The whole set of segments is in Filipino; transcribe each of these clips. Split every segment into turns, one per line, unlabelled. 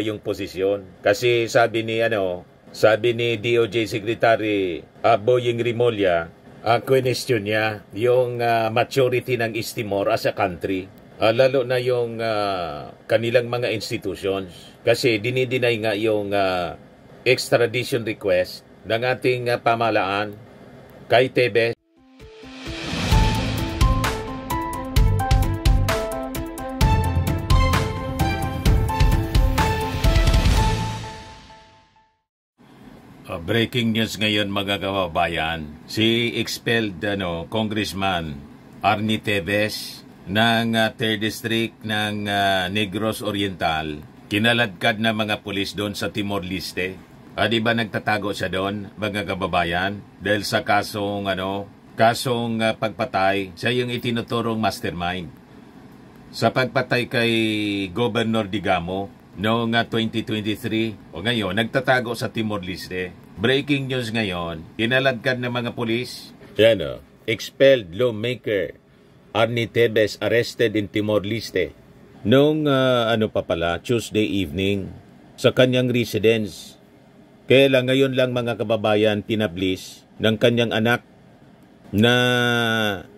yung posisyon. Kasi sabi ni DOJ Secretary Boying Rimulya, question niya yung maturity ng East Timor as a country. Lalo na yung kanilang mga institutions. Kasi dinideny nga yung extradition request ng ating pamahalaan kay Tebes. Breaking news ngayon mga kababayan, si expelled Congressman Arnie Tebes ng 3rd District ng Negros Oriental, kinaladkad na mga pulis doon sa Timor-Leste. Di ba nagtatago siya doon mga kababayan dahil sa kasong pagpatay, siya yung itinuturong mastermind sa pagpatay kay Governor Digamo noong 2023 o ngayon nagtatago sa Timor-Leste. Breaking news ngayon, kinaladkad ng mga pulis. Yan expelled lawmaker Arnie Tebes arrested in Timor-Leste noong Tuesday evening sa kanyang residence. Kaya lang ngayon lang mga kababayan pinablis ng kanyang anak na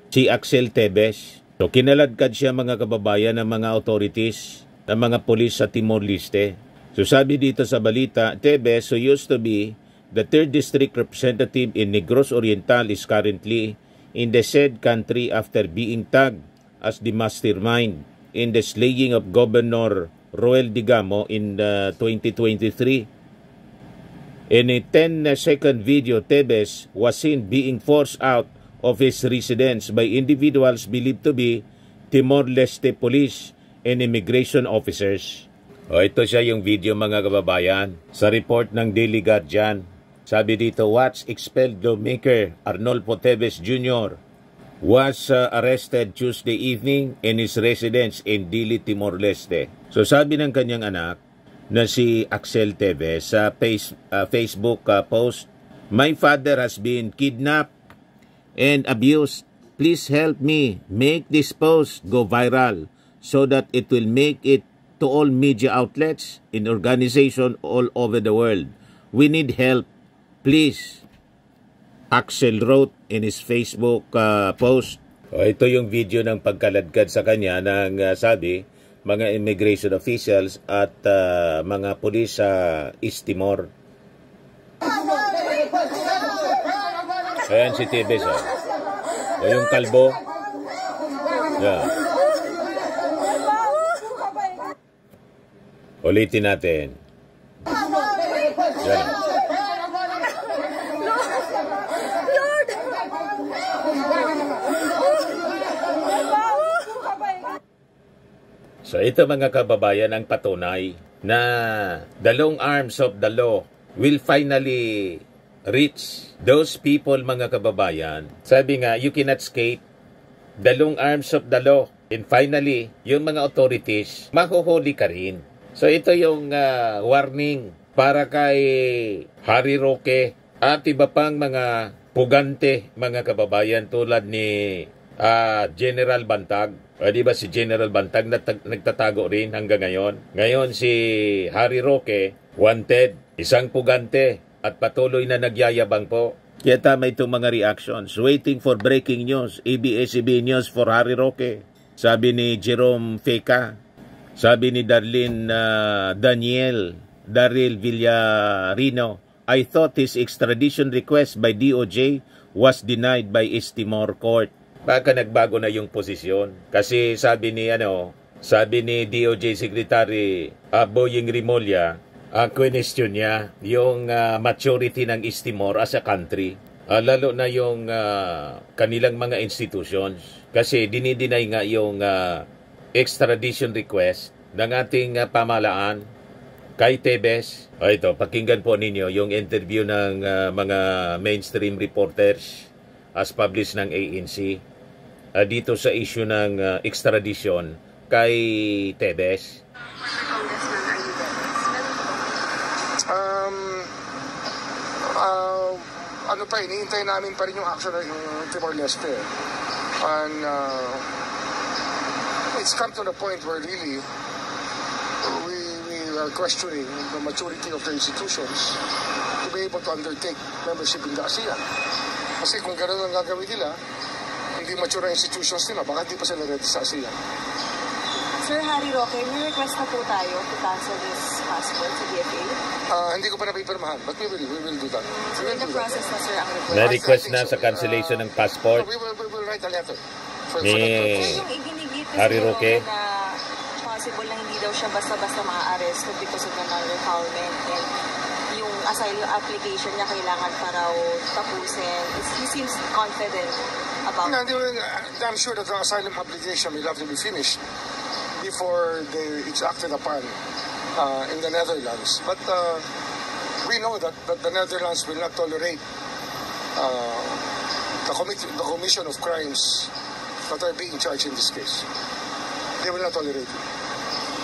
si Axel Tebes. So kinaladkad siya mga kababayan ng mga authorities, ng mga pulis sa Timor-Leste. So sabi dito sa balita, Tebes, who used to be the 3rd District Representative in Negros Oriental, is currently in the said country after being tagged as the mastermind in the slaying of Governor Roel Digamo in 2023. In a 10-second video, Tebes was seen being forced out of his residence by individuals believed to be Timor-Leste police and immigration officers. Ito siya yung video mga kababayan sa report ng Daily Guardian. Sabi dito, Watts expelled lawmaker Arnolfo Tebes Jr. was arrested Tuesday evening in his residence in Dili, Timor-Leste. So sabi ng kanyang anak na si Axel Tebes sa Facebook post, My father has been kidnapped and abused. Please help me make this post go viral so that it will make it to all media outlets in organization all over the world. We need help. Please, Axel wrote in his Facebook post. Ito yung video ng pagkaladkad sa kanya ng sabi, mga immigration officials at mga pulis sa East Timor. Ayan si Tebes. Yung kalbo. Yeah. Ulitin natin. Yan. So ito mga kababayan ang patunay na the long arms of the law will finally reach those people mga kababayan. Sabi nga, you cannot escape the long arms of the law. And finally, yung mga authorities, mahuhuli ka rin. So ito yung warning para kay Harry Roque at iba pang mga pugante mga kababayan tulad ni General Bantag. Di ba si General Bantag nagtatago rin hanggang ngayon? Ngayon si Harry Roque, wanted, isang pugante at patuloy na nagyayabang po. Kaya tama itong mga reactions. Waiting for breaking news, ABS-CBN News for Harry Roque. Sabi ni Jerome Feca. Sabi ni Daryl Villarino, I thought his extradition request by DOJ was denied by East Timor Court. Baka nagbago na yung posisyon. Kasi sabi ni DOJ Secretary Boying Rimulya, question niya yung maturity ng East Timor as a country. Lalo na yung kanilang mga institutions. Kasi dinideny nga yung extradition request ng ating pamahalaan kay Tebes. Ito, pakinggan po ninyo yung interview ng mga mainstream reporters as published ng ANC. Dito sa issue ng extradition kay Tebes.
Iniintay namin pa rin yung action ng Timor-Leste. And it's come to the point where really we are questioning the maturity of the institutions to be able to undertake membership in the ASEAN. Kasi kung gano'n ang gagawin nila, hindi mature ang institutions nila, baka hindi pa sila ready sa ASEAN.
Sir Harry Roque, may request na po tayo to cancel this passport sa DFA?
Hindi ko pa napipirmahan, but we will do that.
So in the process na, sir, ang request?
Na-request na sa cancellation ng passport
We will write a letter.
ni
Yung iginigit
Harry Roque
na possible na hindi daw siya basta-basta maa-arresto because of the non-refoulement, and yung asylum application niya kailangan pa raw tapusin. He seems confident about it.
I'm sure that the asylum application will have to be finished before it's acted upon in the Netherlands. But we know that the Netherlands will not tolerate the commission of crimes that are being charged in this case. They will not tolerate it.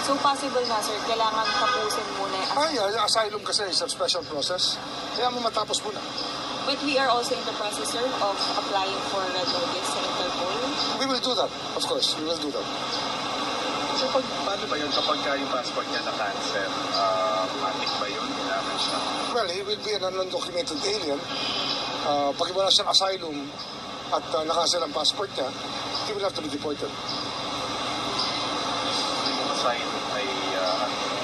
So possible na, sir, kailangan tapusin muna yung
Asylum kasi is a special process. Kaya mo matapos muna.
But we are also in the process, sir, of applying for red notice sa Interpol.
We will do that, of course. We will do that.
So paano ba yun kapag yung passport niya na-cancel? Matik ba yun? Kailangan siya?
Well, he will be an undocumented alien. Pag wala siyang asylum at nakancel ang passport niya, he will have to be deported.
Yung asylum ay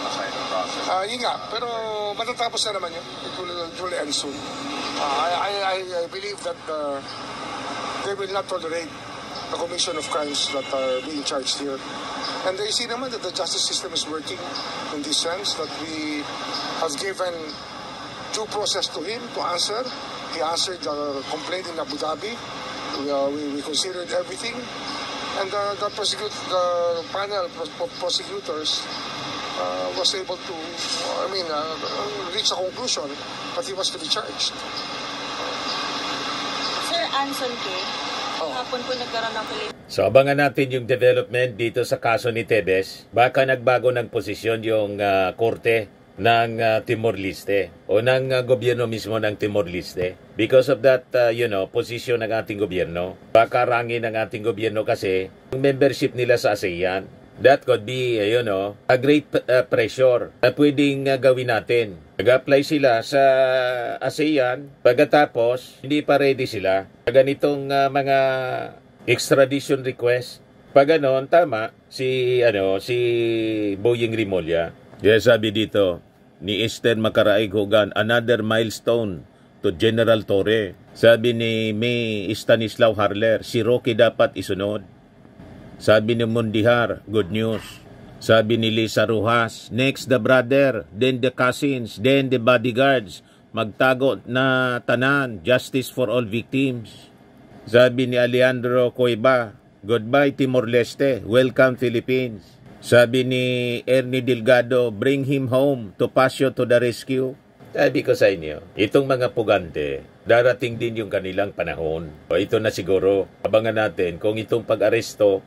asylum process.
Yun nga, pero matatapos na naman yun. It will end soon. I believe that they will not tolerate the commission of crimes that are being charged here. And they see naman that the justice system is working in this sense, that we have given due process to him to answer. He answered the complaint in Abu Dhabi. We considered everything. And the panel of prosecutors was able to, reach a conclusion that he was to be charged.
Sir Anson K, hapon po nagkaroon ng
So abangan natin yung development dito sa kaso ni Tebes. Baka nagbago ng posisyon yung korte ng Timor-Leste o ng gobyerno mismo ng Timor-Leste. Because of that, posisyon ng ating gobyerno. Baka rangin ng ating gobyerno kasi yung membership nila sa ASEAN. That could be, a great pressure na pwedeng gawin natin. Nag-apply sila sa ASEAN, pagkatapos hindi pa ready sila sa ganitong mga extradition request. Pag ganon, tama si Boying Rimulya. Kaya sabi dito ni Esther Macaraig Hogan, another milestone to General Torre. Sabi ni May Stanislaw Harler, si Roque dapat isunod. Sabi ni Mundihar, good news. Sabi ni Lisa Rojas, next the brother, then the cousins, then the bodyguards. Magtago na tanan, justice for all victims. Sabi ni Alejandro Coiba, goodbye Timor-Leste, welcome Philippines. Sabi ni Ernie Delgado, bring him home, Topacio to the rescue. Sabi ko sa inyo, itong mga pugante, darating din yung kanilang panahon. O ito na siguro, abangan natin kung itong pag-aresto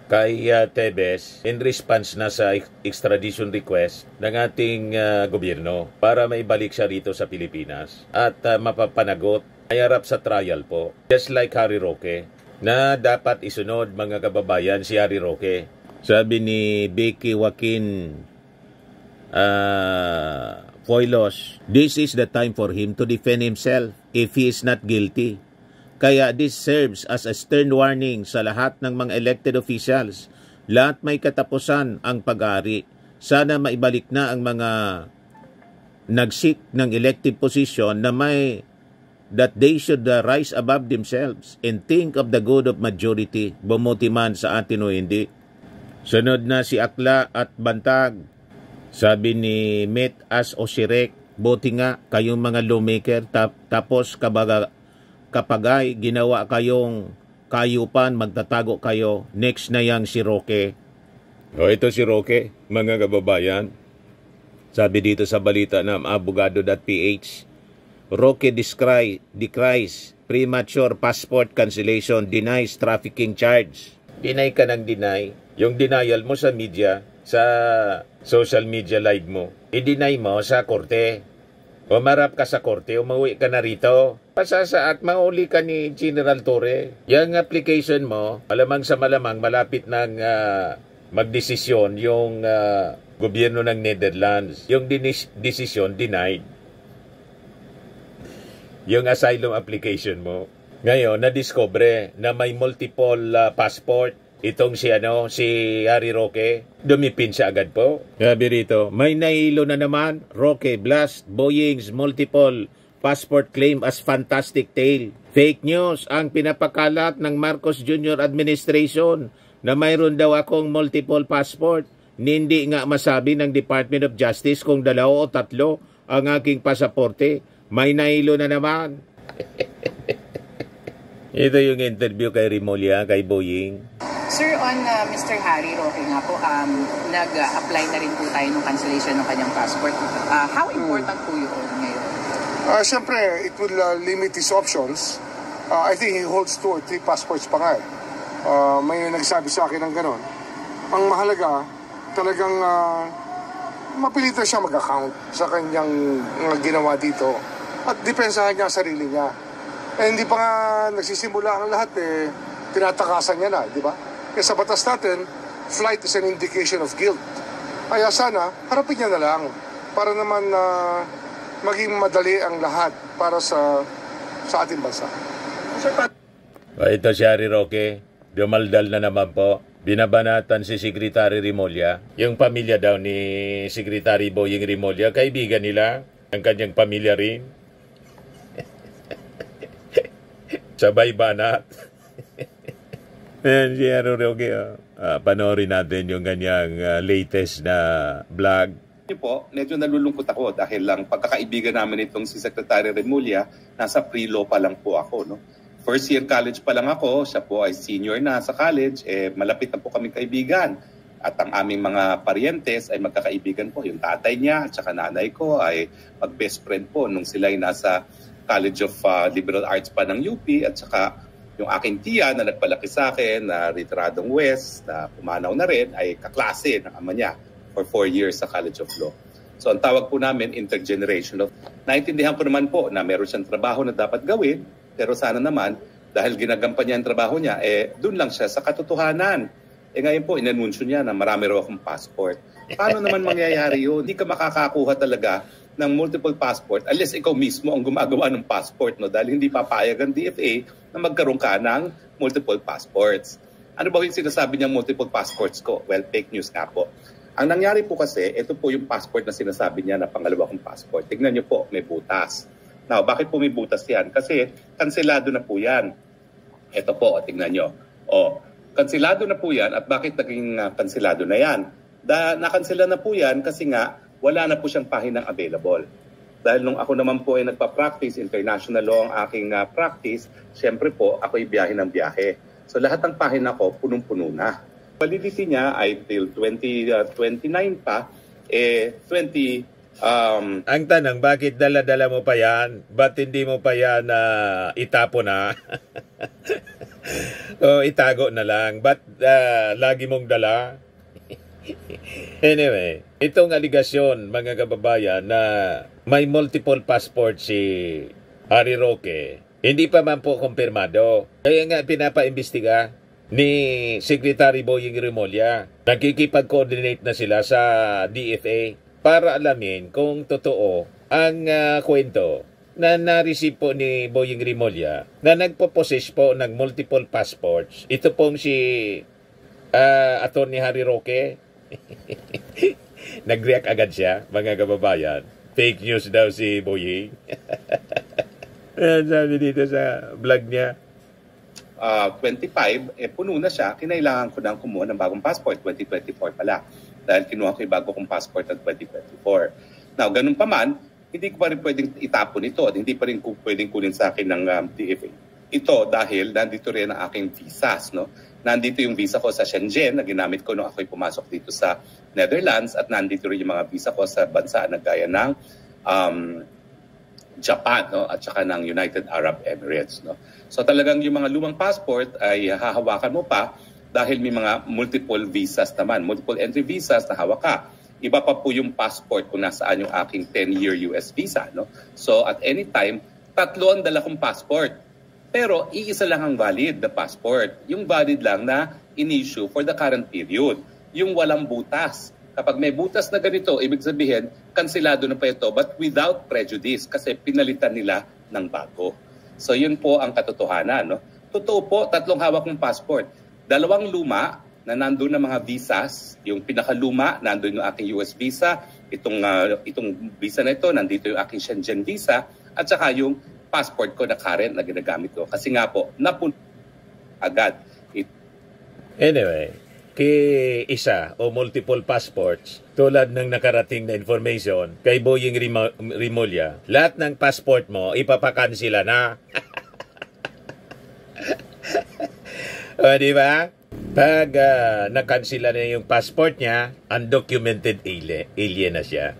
kay Tebes in response na sa extradition request ng ating gobyerno para maibalik siya rito sa Pilipinas at mapapanagot ay harap sa trial po. Just like Harry Roque, na dapat isunod mga kababayan si Harry Roque. Sabi ni Becky Joaquin Foilos, this is the time for him to defend himself if he is not guilty. Kaya this serves as a stern warning sa lahat ng mga elected officials. Lahat may katapusan ang pag-ari. Sana maibalik na ang mga nag-seek ng elective position na that they should rise above themselves and think of the good of majority, bumuti man sa atin o hindi. Sunod na si Akla at Bantag. Sabi ni Met As Osirek, buti nga kayong mga lawmaker tapos kapagay ginawa kayong kayupan, magtatago kayo. Next na yang si Roque. O ito si Roque, mga kababayan. Sabi dito sa balita ng abogado.ph, Roque decries premature passport cancellation, denies trafficking charge. Deny ka ng deny. Yung denial mo sa media, sa social media live mo, i-deny mo sa korte. Umarap ka sa korte, umuwi ka na rito. Pasasa at mauli ka ni General Torre. Yung application mo, malamang sa malamang malapit ng magdesisyon yung gobyerno ng Netherlands. Yung desisyon denied yung asylum application mo. Ngayon, na-discover na may multiple passport. Itong si Harry Roque, dumipin siya agad po. Sabi rito, may nahilo na naman. Roque blast Boeing's multiple passport claim as fantastic tale. Fake news ang pinapakalat ng Marcos Jr. administration na mayroon daw akong multiple passport. Hindi nga masabi ng Department of Justice kung 2 o 3 ang aking pasaporte. May nahilo na naman. Ito yung interview kay Remulla, kay Boeing.
Sir, on Mr. Harry Roque nga po, nag-apply na rin po tayo ng cancellation ng kanyang passport. How important po yun ngayon?
Siyempre, it will limit his options. I think he holds 2 or 3 passports pa nga. May nagsabi sa akin ng gano'n. Ang mahalaga, talagang mapilitan siya mag-account sa kanyang ginawa dito. At depensahan niya ang sarili niya. Hindi pa nga nagsisimula ang lahat tinatakasan niya na, di ba? Kaya sa batas natin, flight is an indication of guilt. Kaya sana, harapin niya na lang para naman maging madali ang lahat para sa ating bansa.
Ito si Harry Roque, dumaldal na naman po. Binabanatan si Secretary Remulla. Yung pamilya daw ni Secretary Boying Remulla, kaibigan nila, ang kanyang pamilya rin. Sabay banat. Ayan si Harry Roque. Panoorin natin yung kanyang latest na vlog.
Po, medyo nalulungkot ako dahil lang pagkakaibigan namin itong si Secretary Remulla, nasa pre-law pa lang po ako. No? First year college pa lang ako, siya po ay senior na sa college, malapit na po kami kaibigan. At ang aming mga parientes ay magkakaibigan po. Yung tatay niya at saka nanay ko ay mag-best friend po nung sila ay nasa College of Liberal Arts pa ng UP at saka yung aking tiya na nagpalaki sa akin na retiradong West na pumanaw na rin ay kaklase ng ama niya for 4 years sa College of Law. So ang tawag po namin intergenerational. Naintindihan ko naman po na meron siyang trabaho na dapat gawin pero sana naman dahil ginagampan niya ang trabaho niya doon lang siya sa katotohanan. Ngayon po inanunsyo niya na marami raw akong passport. Paano naman mangyayari yun? Hindi ka makakakuha talaga ng multiple passport unless ikaw mismo ang gumagawa ng passport, no? Dahil hindi papayag ang DFA na magkaroon ka ng multiple passports. Ano ba yung sinasabi niyang multiple passports ko? Well, fake news nga po. Ang nangyari po kasi, ito po yung passport na sinasabi niya na pangalawa kong passport. Tignan niyo po, may butas. Now, bakit po may butas yan? Kasi kanselado na po yan. Ito po, tignan niyo. Kanselado na po yan at bakit naging kanselado na yan? Nakansela na po yan kasi nga wala na po siyang pahinang available. Dahil nung ako naman po ay nagpa-practice, international law ang aking practice, siyempre po ako'y biyahe ng biyahe. So lahat ng pahina ko, punong-puno na. Validity niya ay till 2029 pa, 20...
Ang tanong, bakit dala-dala mo pa yan? Ba't hindi mo pa yan itapo na? O itago na lang? Ba't lagi mong dala? Anyway, itong aligasyon, mga kababayan, na may multiple passport si Harry Roque, hindi pa man po kumpirmado. Kaya nga pinapaimbestiga ni Secretary Boying Remulla. Nagkikipag-coordinate na sila sa DFA para alamin kung totoo ang kwento na na-receive po ni Boying Remulla na nagpo-possess po ng multiple passports. Ito pong si Attorney Harry Roque. Nag-react agad siya, mga kababayan. Fake news daw si Boying. Sabi dito sa vlog niya.
25, puno na siya. Kinailangan ko nang kumuha ng bagong passport. 2024 pala. Dahil kinuha ko yung bago kong passport ng 2024. Now, ganun pa man, hindi ko pa rin pwedeng itapon ito at hindi pa rin pwedeng kunin sa akin ng DFA. Ito dahil nandito rin ang aking visas, no? Nandito yung visa ko sa Shenzhen na ginamit ko nung ako'y pumasok dito sa Netherlands at nandito rin yung mga visa ko sa bansa na gaya ng Japan, no? At saka ng United Arab Emirates. No? So talagang yung mga lumang passport ay hahawakan mo pa dahil may mga multiple visas naman, multiple entry visas na hawak ka. Iba pa po yung passport kung nasaan yung aking 10-year US visa. No? So at any time, 3 ang dala kong passport. Pero iisa lang ang valid na passport. Yung valid lang na in-issue for the current period. Yung walang butas. Kapag may butas na ganito, ibig sabihin, kansilado na pa ito, but without prejudice kasi pinalitan nila ng bago. So yun po ang katotohanan. No? Totoo po, 3 hawak kong passport. 2 luma na nandun na mga visas. Yung pinakaluma, nandun yung aking US visa. Itong visa na ito, nandito yung aking Shenzhen visa. At saka yung passport ko na current na ginagamit ko. Kasi nga po, napunta agad.
Anyway, isa o multiple passports, tulad ng nakarating na information kay Boying Rimulya, lahat ng passport mo, ipapakansila na. O, di ba? Pag nakansila na yung passport niya, undocumented alien na siya.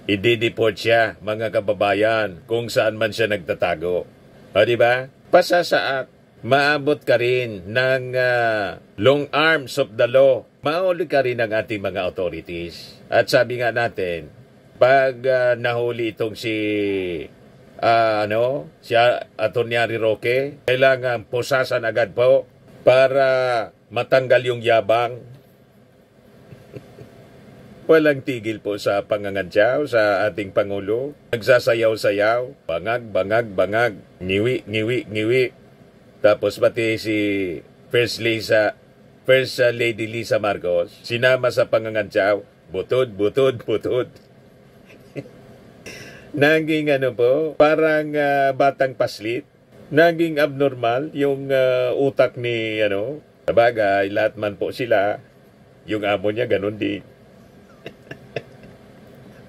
I-deport siya, mga kababayan, kung saan man siya nagtatago. O, di ba? Pasasaat. Maabot ka rin ng long arms of the law. Mahuli ka rin ng ating mga authorities. At sabi nga natin, pag nahuli itong si Atty. Roque, kailangan pusasan agad po para matanggal yung yabang. Walang tigil po sa pangangantyaw sa ating Pangulo. Nagsasayaw-sayaw, bangag, ngiwi. Tapos pati si First Lady Lisa Marcos, sinama sa pangangantyaw, butod. Naging parang batang paslit. Naging abnormal yung utak ni, sabagay, lahat man po sila, yung amo niya ganun din.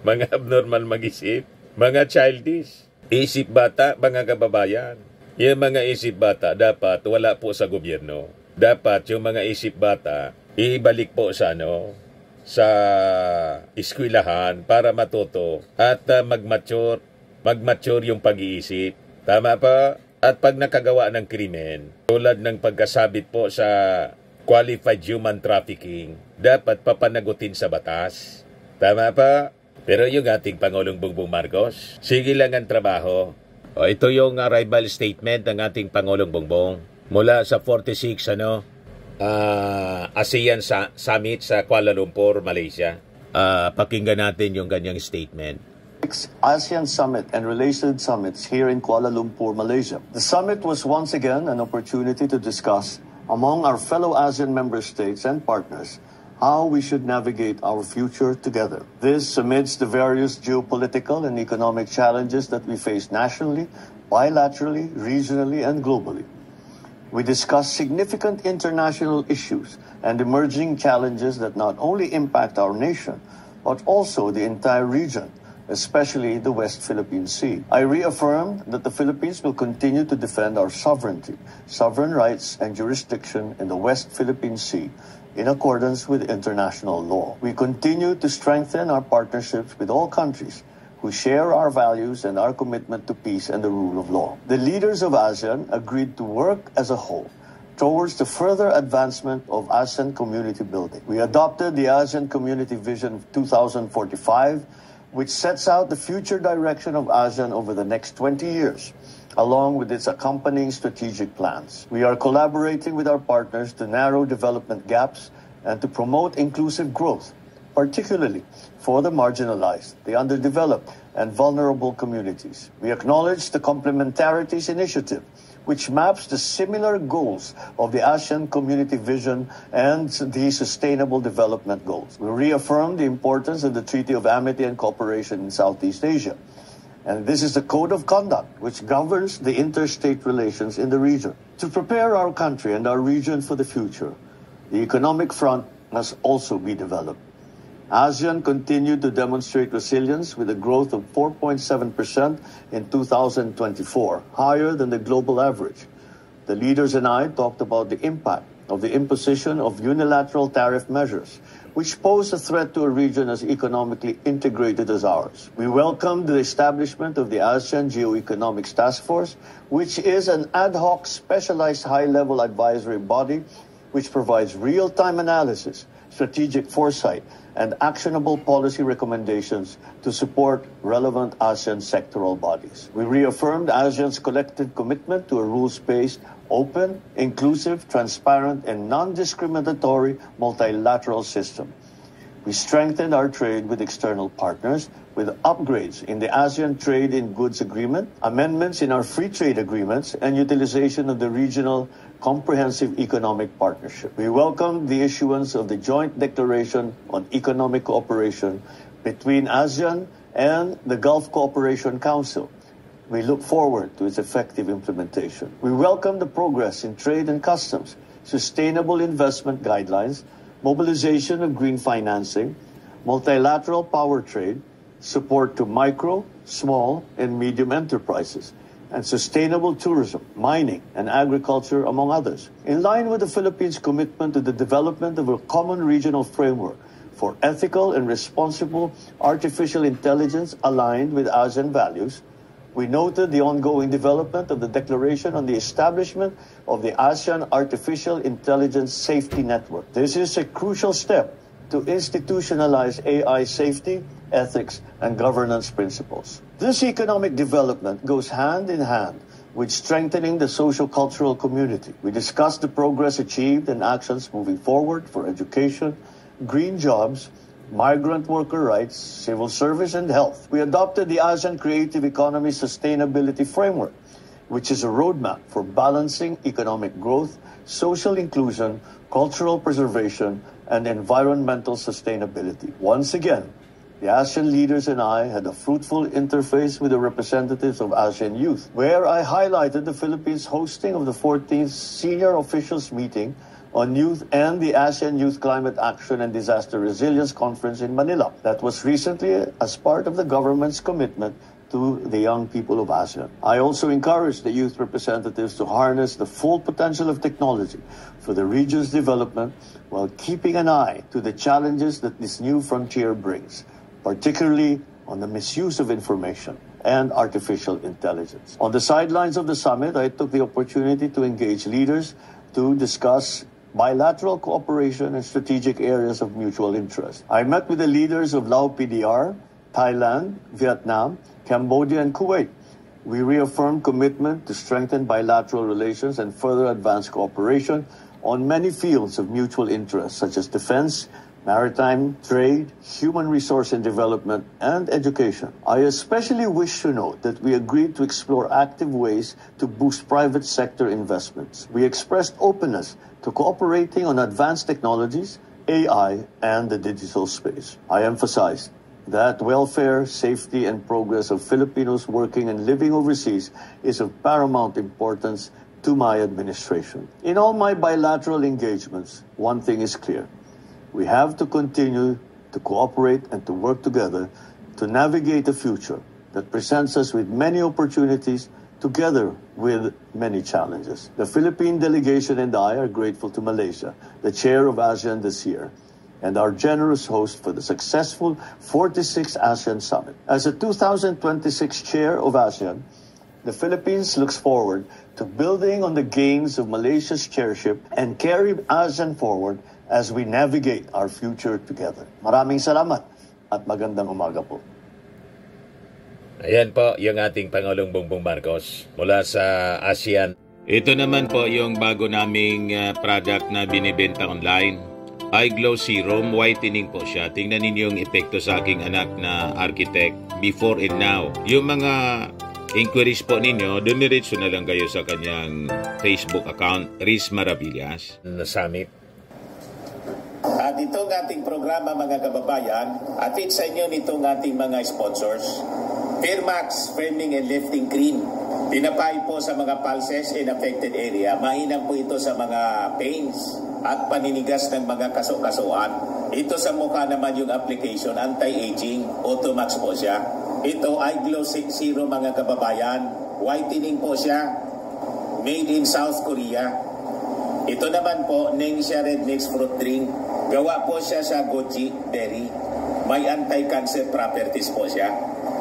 Mga abnormal mag-isip, mga childish, isip bata, mga kababayan. Yung mga isip bata, dapat wala po sa gobyerno. Dapat yung mga isip bata, ibalik po sa eskwelahan para matuto at mag-mature yung pag-iisip. Tama pa? At pag nakagawa ng krimen, tulad ng pagkasabit po sa qualified human trafficking, dapat papanagutin sa batas. Tama pa? Pero yung ating Pangulong Bongbong Marcos, sige lang ang trabaho. O, ito yung arrival statement ng ating Pangulong Bongbong mula sa 46 ASEAN Summit sa Kuala Lumpur, Malaysia. Pakinggan natin yung kanyang statement.
ASEAN Summit and related summits here in Kuala Lumpur, Malaysia. The summit was once again an opportunity to discuss among our fellow ASEAN member states and partners how we should navigate our future together. This amidst the various geopolitical and economic challenges that we face nationally, bilaterally, regionally, and globally. We discussed significant international issues and emerging challenges that not only impact our nation, but also the entire region, especially the West Philippine Sea. I reaffirmed that the Philippines will continue to defend our sovereignty, sovereign rights, and jurisdiction in the West Philippine Sea in accordance with international law. We continue to strengthen our partnerships with all countries who share our values and our commitment to peace and the rule of law. The leaders of ASEAN agreed to work as a whole towards the further advancement of ASEAN community building. We adopted the ASEAN Community Vision 2045, which sets out the future direction of ASEAN over the next 20 years, along with its accompanying strategic plans. We are collaborating with our partners to narrow development gaps and to promote inclusive growth, particularly for the marginalized, the underdeveloped, and vulnerable communities. We acknowledge the Complementarities Initiative, which maps the similar goals of the ASEAN Community Vision and the Sustainable Development Goals. We reaffirm the importance of the Treaty of Amity and Cooperation in Southeast Asia. And this is the code of conduct which governs the interstate relations in the region. To prepare our country and our region for the future, the economic front must also be developed. ASEAN continued to demonstrate resilience with a growth of 4.7% in 2024, higher than the global average. The leaders and I talked about the impact of the imposition of unilateral tariff measures, which pose a threat to a region as economically integrated as ours. We welcomed the establishment of the ASEAN Geoeconomics Task Force, which is an ad hoc specialized high-level advisory body which provides real-time analysis, strategic foresight, and actionable policy recommendations to support relevant ASEAN sectoral bodies. We reaffirmed ASEAN's collective commitment to a rules-based, open, inclusive, transparent, and non-discriminatory multilateral system. We strengthened our trade with external partners with upgrades in the ASEAN Trade in Goods Agreement, amendments in our free trade agreements, and utilization of the Regional Comprehensive Economic Partnership. We welcomed the issuance of the Joint Declaration on Economic Cooperation between ASEAN and the Gulf Cooperation Council. We look forward to its effective implementation. We welcome the progress in trade and customs, sustainable investment guidelines, mobilization of green financing, multilateral power trade, support to micro, small, and medium enterprises, and sustainable tourism, mining, and agriculture, among others. In line with the Philippines' commitment to the development of a common regional framework for ethical and responsible artificial intelligence aligned with ASEAN values, we noted the ongoing development of the Declaration on the Establishment of the ASEAN Artificial Intelligence Safety Network. This is a crucial step to institutionalize AI safety, ethics, and governance principles. This economic development goes hand in hand with strengthening the socio-cultural community. We discussed the progress achieved and actions moving forward for education, green jobs, migrant worker rights, civil service, and health. We adopted the ASEAN Creative Economy Sustainability Framework, which is a roadmap for balancing economic growth, social inclusion, cultural preservation, and environmental sustainability. Once again, the ASEAN leaders and I had a fruitful interface with the representatives of ASEAN Youth, where I highlighted the Philippines' hosting of the 14th Senior Officials Meeting on Youth and the ASEAN Youth Climate Action and Disaster Resilience Conference in Manila. That was recently as part of the government's commitment to the young people of ASEAN. I also encouraged the youth representatives to harness the full potential of technology for the region's development while keeping an eye to the challenges that this new frontier brings, particularly on the misuse of information and artificial intelligence. On the sidelines of the summit, I took the opportunity to engage leaders to discuss bilateral cooperation and strategic areas of mutual interest. I met with the leaders of Lao PDR, Thailand, Vietnam, Cambodia, and Kuwait. We reaffirmed commitment to strengthen bilateral relations and further advance cooperation on many fields of mutual interest, such as defense, maritime, trade, human resource and development, and education. I especially wish to note that we agreed to explore active ways to boost private sector investments. We expressed openness to cooperating on advanced technologies, AI, and the digital space. I emphasized that welfare, safety, and progress of Filipinos working and living overseas is of paramount importance to my administration. In all my bilateral engagements, one thing is clear. We have to continue to cooperate and to work together to navigate a future that presents us with many opportunities together with many challenges. The Philippine delegation and I are grateful to Malaysia, the chair of ASEAN this year, and our generous host for the successful 46th ASEAN Summit. As the 2026 chair of ASEAN, the Philippines looks forward to building on the gains of Malaysia's chairship and carry ASEAN forward as we navigate our future together. Maraming salamat at magandang umaga po.
Ayan po yung ating Pangulong Bongbong Marcos mula sa ASEAN. Ito naman po yung bago naming product na binibenta online. iGlow Serum Whitening po siya. Tingnan ninyo yung epekto sa aking anak na architect before and now. Yung mga inquiries po ninyo, dumiretso na lang kayo sa kanyang Facebook account, Riz Maravillas na Summit.
At itong ating programa mga kababayan, atid sa inyo nitong ating mga sponsors. Firmax Firming and Lifting Cream. Pinapay po sa mga pulses in affected area. Mainam po ito sa mga pains at paninigas ng mga kaso-kasuan. Ito sa mukha naman yung application, anti-aging, Automax po siya. Ito iGlow Serum mga kababayan. Whitening po siya. Made in South Korea. Ito naman po, Ningxia Red Mix Fruit Drink. Gawa po siya sa goji berry. May anti-cancer properties po siya.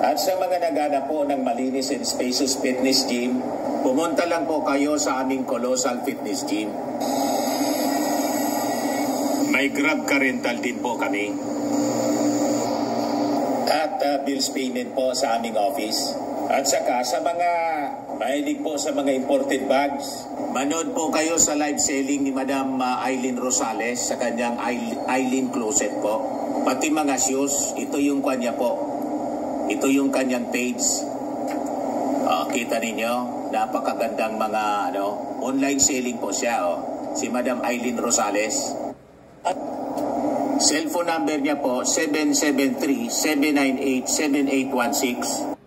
At sa mga nagana po ng malinis and spacious fitness gym, pumunta lang po kayo sa aming Colossal Fitness Gym. May May Grab Car Rental din po kami. At bills payment po sa aming office. At saka sa mga mahilig po sa mga imported bags, manood po kayo sa live selling ni Madam Eileen Rosales sa kanyang Eileen Closet po. Pati mga shoes, ito yung kanya po. Ito yung kanyang page. Kita ninyo, napakagandang mga online selling po siya. Si Madam Eileen Rosales. At cellphone number niya po 773-798-7816.